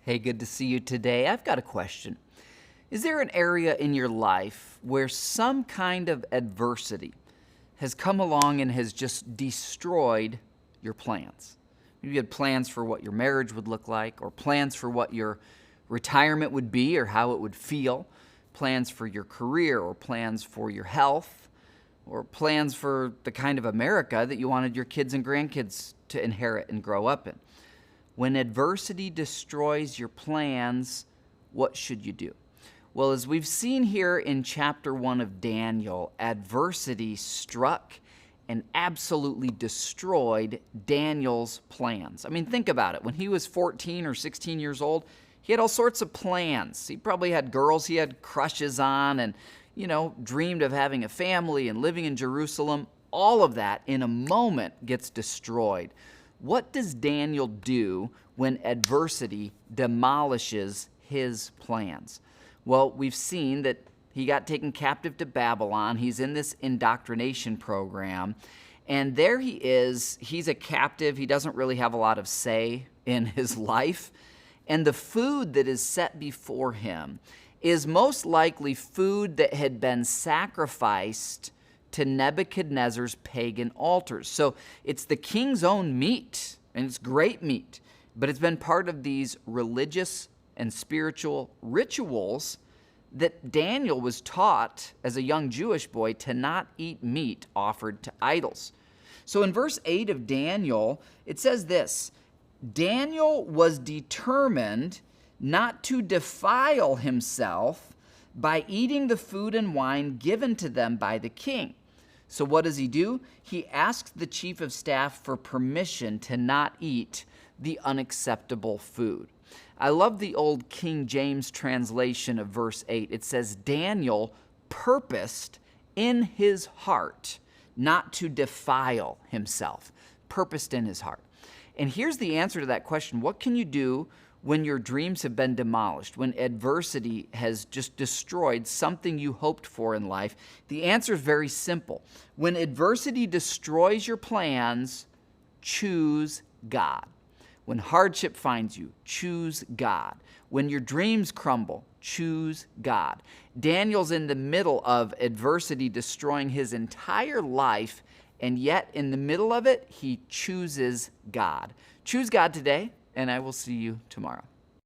Hey, good to see you today. I've got a question. Is there an area in your life where some kind of adversity has come along and has just destroyed your plans? Maybe you had plans for what your marriage would look like, or plans for what your retirement would be or how it would feel, plans for your career, or plans for your health, or plans for the kind of America that you wanted your kids and grandkids to inherit and grow up in. When adversity destroys your plans, what should you do? Well, as we've seen here in chapter 1 of Daniel, adversity struck and absolutely destroyed Daniel's plans. I mean, think about it. When he was 14 or 16 years old, he had all sorts of plans. He probably had girls he had crushes on and, dreamed of having a family and living in Jerusalem. All of that in a moment gets destroyed. What does Daniel do when adversity demolishes his plans? Well, we've seen that he got taken captive to Babylon. He's in this indoctrination program. And there he is. He's a captive. He doesn't really have a lot of say in his life. And the food that is set before him is most likely food that had been sacrificed to Nebuchadnezzar's pagan altars. So it's the king's own meat, and it's great meat, but it's been part of these religious and spiritual rituals that Daniel was taught as a young Jewish boy to not eat meat offered to idols. So in verse 8 of Daniel, it says this: Daniel was determined not to defile himself by eating the food and wine given to them by the king. So what does he do? He asks the chief of staff for permission to not eat the unacceptable food. I love the old King James translation of verse 8. It says, Daniel purposed in his heart not to defile himself. Purposed in his heart. And here's the answer to that question. What can you do when your dreams have been demolished, when adversity has just destroyed something you hoped for in life? The answer is very simple. When adversity destroys your plans, choose God. When hardship finds you, choose God. When your dreams crumble, choose God. Daniel's in the middle of adversity destroying his entire life, and yet in the middle of it, he chooses God. Choose God today, and I will see you tomorrow.